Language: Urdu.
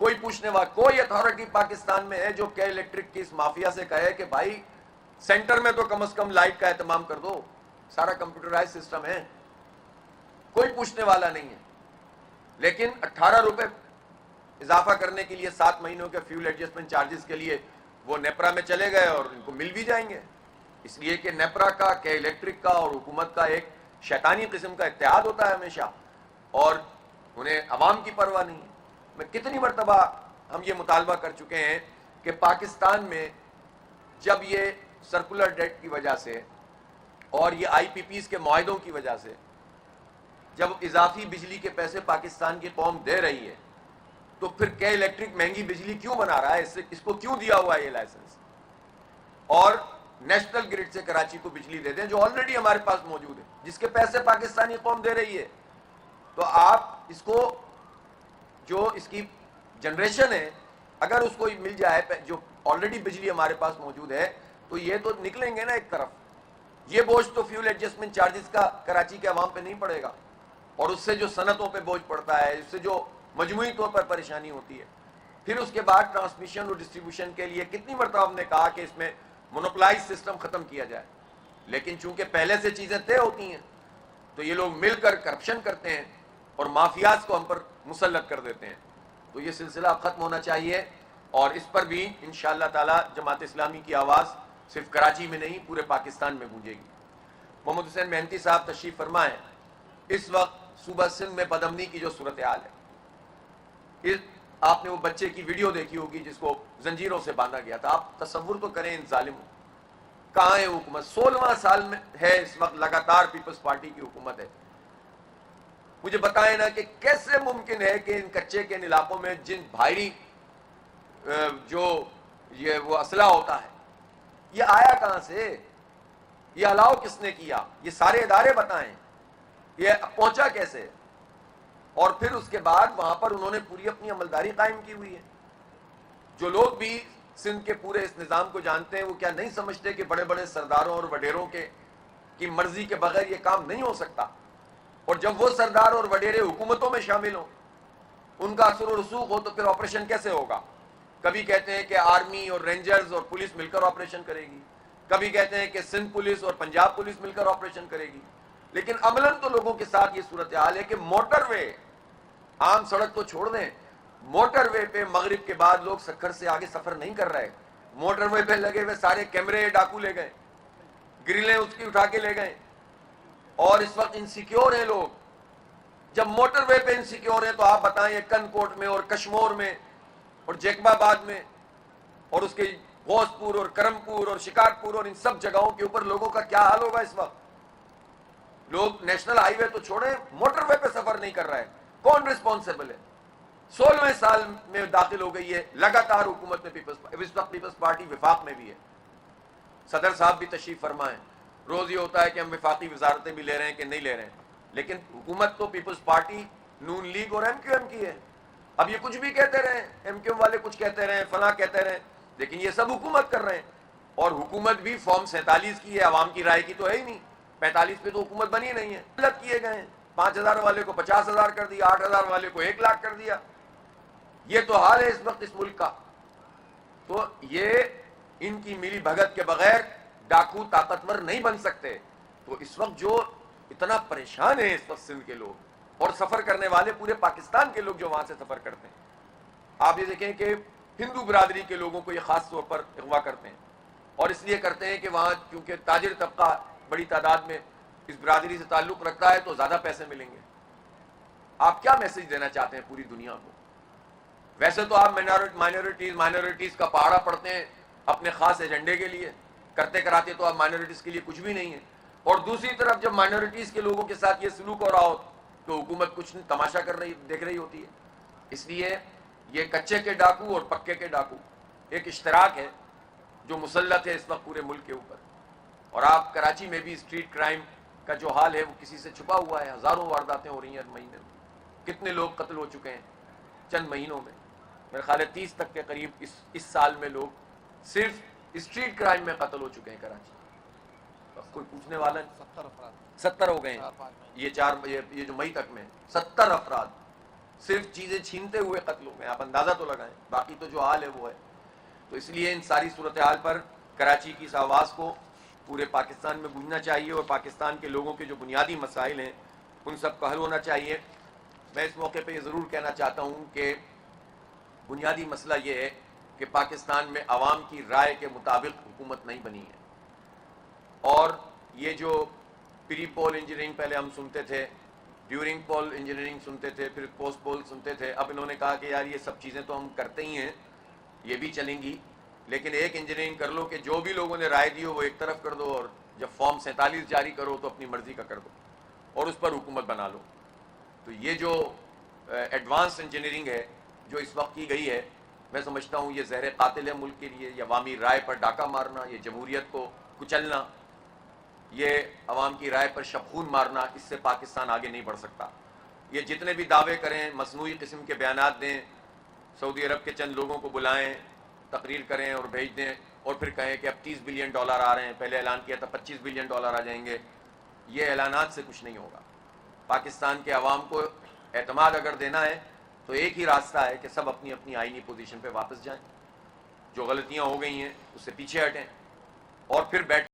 کوئی پوچھنے والا, کوئی اتھارٹی پاکستان میں ہے جو کے الیکٹرک کی اس مافیا سے کہے کہ بھائی سینٹر میں تو کم از کم لائٹ کا اہتمام کر دو, سارا کمپیوٹرائز سسٹم ہے؟ کوئی پوچھنے والا نہیں ہے. لیکن 18 روپے اضافہ کرنے کے لیے 7 مہینوں کے فیول ایڈجسٹمنٹ چارجز کے لیے وہ نیپرا میں چلے گئے اور ان کو مل بھی جائیں گے, اس لیے کہ نیپرا کا, کے الیکٹرک کا اور حکومت کا ایک شیطانی قسم کا اتحاد ہوتا ہے ہمیشہ, اور انہیں عوام کی پرواہ نہیں ہے. میں کتنی مرتبہ ہم یہ مطالبہ کر چکے ہیں کہ پاکستان میں جب یہ سرکولر ڈیٹ کی وجہ سے اور یہ آئی پی پیز کے معاہدوں کی وجہ سے جب اضافی بجلی کے پیسے پاکستان کی قوم دے رہی ہے, تو پھر کے الیکٹرک مہنگی بجلی کیوں بنا رہا ہے؟ اس کو کیوں دیا ہوا ہے یہ لائسنس؟ اور نیشنل گرڈ سے کراچی کو بجلی دے دیں جو آلریڈی ہمارے پاس موجود ہے, جس کے پیسے پاکستانی قوم دے رہی ہے. تو آپ اس کو, جو اس کی جنریشن ہے, اگر اس کو مل جائے جو آلریڈی بجلی ہمارے پاس موجود ہے, تو یہ تو نکلیں گے نا ایک طرف. یہ بوجھ تو فیول ایڈجسٹمنٹ چارجز کا کراچی کے عوام پہ نہیں پڑے گا, اور اس سے جو صنعتوں پہ بوجھ پڑتا ہے, اس سے جو مجموعی طور پر پریشانی ہوتی ہے. پھر اس کے بعد ٹرانسمیشن اور ڈسٹریبیوشن کے لیے کتنی مرتبہ ہم نے کہا کہ اس میں مونوپلائز سسٹم ختم کیا جائے, لیکن چونکہ پہلے سے چیزیں طے ہوتی ہیں تو یہ لوگ مل کر کرپشن کرتے ہیں اور مافیاز کو ہم پر مسلط کر دیتے ہیں. تو یہ سلسلہ اب ختم ہونا چاہیے, اور اس پر بھی انشاءاللہ تعالی جماعت اسلامی کی آواز صرف کراچی میں نہیں پورے پاکستان میں گونجے گی. محمد حسین مہنتی صاحب تشریف فرمائیں. اس وقت صوبہ سندھ میں بدامنی کی جو صورتحال ہے, آپ نے وہ بچے کی ویڈیو دیکھی ہوگی جس کو زنجیروں سے باندھا گیا تھا. آپ تصور تو کریں ان ظالموں, کہاں ہے حکومت؟ 16واں سال میں ہے اس وقت لگاتار پیپلز پارٹی کی حکومت ہے. مجھے بتائیں نا کہ کیسے ممکن ہے کہ ان کچے کے علاقوں میں جن بھاری جو یہ وہ اسلحہ ہوتا ہے, یہ آیا کہاں سے؟ یہ الاؤ کس نے کیا؟ یہ سارے ادارے بتائیں, یہ پہنچا کیسے؟ اور پھر اس کے بعد وہاں پر انہوں نے پوری اپنی عملداری قائم کی ہوئی ہے. جو لوگ بھی سندھ کے پورے اس نظام کو جانتے ہیں وہ کیا نہیں سمجھتے کہ بڑے بڑے سرداروں اور وڈیروں کی مرضی کے بغیر یہ کام نہیں ہو سکتا؟ اور جب وہ سردار اور وڈیرے حکومتوں میں شامل ہوں, ان کا اثر و رسوخ ہو, تو پھر آپریشن کیسے ہوگا؟ کبھی کہتے ہیں کہ آرمی اور رینجرز اور پولیس مل کر آپریشن کرے گی, کبھی کہتے ہیں کہ سندھ پولیس اور پنجاب پولیس مل کر آپریشن کرے گی, لیکن عملاً تو لوگوں کے ساتھ یہ صورتحال ہے کہ موٹر وے, عام سڑک تو چھوڑ دیں, موٹر وے پہ مغرب کے بعد لوگ سکھر سے آگے سفر نہیں کر رہے. موٹر وے پہ لگے ہوئے سارے کیمرے ڈاکو لے گئے, گرلیں اس کی اٹھا کے لے گئے, اور اس وقت انسیکیور ہیں لوگ. جب موٹر وے پہ انسیکیور ہیں تو آپ بتائیں کن کوٹ میں اور کشمور میں اور جیکب آباد میں اور اس کے غوث پور اور کرم پور اور شکارپور اور ان سب جگہوں کے اوپر لوگوں کا کیا حال ہوگا اس وقت؟ لوگ نیشنل ہائی وے تو چھوڑیں, موٹر وے پہ سفر نہیں کر رہے. کون رسپانسبل ہے؟ 16ویں سال میں داخل ہو گئی ہے لگاتار حکومت میں پیپلز پارٹی وفاق میں بھی ہے. صدر صاحب بھی تشریف فرمائیں. روز یہ ہوتا ہے کہ ہم وفاقی وزارتیں بھی لے رہے ہیں کہ نہیں لے رہے ہیں, لیکن حکومت تو پیپلز پارٹی, نون لیگ اور ایم کیو ایم کی ہے. اب یہ کچھ بھی کہتے رہے, ایم کیو ایم والے کچھ کہتے رہے, فلاں کہتے رہے, لیکن یہ سب حکومت کر رہے ہیں. اور حکومت بھی فارم 47 کی ہے, عوام کی رائے کی تو ہے ہی نہیں. 45 پہ تو حکومت بنی نہیں ہے. غلط کیے گئے ہیں, 5,000 والے کو 50,000 کر دیا, 8,000 والے کو 1,00,000 کر دیا. یہ تو حال ہے اس وقت اس ملک کا. تو یہ ان کی ملی بھگت کے بغیر ڈاکو طاقتور نہیں بن سکتے. تو اس وقت جو اتنا پریشان ہیں اس وقت سندھ کے لوگ, اور سفر کرنے والے پورے پاکستان کے لوگ جو وہاں سے سفر کرتے ہیں, آپ یہ دیکھیں کہ ہندو برادری کے لوگوں کو یہ خاص طور پر اغوا کرتے ہیں, اور اس لیے کرتے ہیں کہ وہاں کیونکہ تاجر طبقہ بڑی تعداد میں اس برادری سے تعلق رکھتا ہے تو زیادہ پیسے ملیں گے. آپ کیا میسج دینا چاہتے ہیں پوری دنیا کو؟ ویسے تو آپ مائنورٹیز کا پہاڑا پڑھتے ہیں اپنے خاص ایجنڈے کے لیے, کرتے کراتے تو آپ مائنورٹیز کے لیے کچھ بھی نہیں ہے. اور دوسری طرف جب مائنورٹیز کے لوگوں کے ساتھ یہ سلوک ہو رہا ہو تو حکومت کچھ تماشا دیکھ رہی ہوتی ہے. اس لیے یہ کچے کے ڈاکو اور پکے کے ڈاکو ایک اشتراک ہے جو مسلط ہے اس وقت پورے ملک کے اوپر. اور آپ کراچی میں بھی اسٹریٹ کرائم کا جو حال ہے وہ کسی سے چھپا ہوا ہے. ہزاروں وارداتیں ہو رہی ہیں ہر مہینے میں. کتنے لوگ قتل ہو چکے ہیں چند مہینوں میں؟ میرے خیال ہے 30 تک کے قریب اس سال میں لوگ صرف اسٹریٹ کرائم میں قتل ہو چکے ہیں کراچی. کوئی پوچھنے والا نہیں. 70 ہو گئے ہیں یہ جو مئی تک میں 70 افراد. صرف چیزیں چھینتے ہوئے قتل ہو گئے. آپ اندازہ تو لگائیں, باقی تو جو حال ہے وہ ہے. تو اس لیے ان ساری صورتحال پر کراچی کی اس آواز کو پورے پاکستان میں گونجنا چاہیے, اور پاکستان کے لوگوں کے جو بنیادی مسائل ہیں ان سب کا حل ہونا چاہیے. میں اس موقع پہ یہ ضرور کہنا چاہتا ہوں کہ بنیادی مسئلہ یہ ہے کہ پاکستان میں عوام کی رائے کے مطابق حکومت نہیں بنی ہے. اور یہ جو پری پول انجینئرنگ پہلے ہم سنتے تھے, ڈیورنگ پول انجینئرنگ سنتے تھے, پھر پوسٹ پول سنتے تھے, اب انہوں نے کہا کہ یار یہ سب چیزیں تو ہم کرتے ہی ہیں, یہ بھی چلیں گی, لیکن ایک انجینئرنگ کر لو کہ جو بھی لوگوں نے رائے دی ہو وہ ایک طرف کر دو, اور جب فارم 47 جاری کرو تو اپنی مرضی کا کر دو اور اس پر حکومت بنا لو. تو یہ جو ایڈوانس انجینئرنگ ہے جو اس وقت کی گئی ہے, میں سمجھتا ہوں یہ زہر قاتل ہے ملک کے لیے. یہ عوامی رائے پر ڈاکہ مارنا, یہ جمہوریت کو کچلنا, یہ عوام کی رائے پر شبخون مارنا, اس سے پاکستان آگے نہیں بڑھ سکتا. یہ جتنے بھی دعوے کریں, مصنوعی قسم کے بیانات دیں, سعودی عرب کے چند لوگوں کو بلائیں, تقریر کریں اور بھیج دیں, اور پھر کہیں کہ اب $30 بلین آ رہے ہیں, پہلے اعلان کیا تھا $25 بلین آ جائیں گے, یہ اعلانات سے کچھ نہیں ہوگا. پاکستان کے عوام کو اعتماد اگر دینا ہے تو ایک ہی راستہ ہے کہ سب اپنی اپنی آئینی پوزیشن پہ واپس جائیں, جو غلطیاں ہو گئی ہیں اس سے پیچھے ہٹیں, اور پھر بیٹھ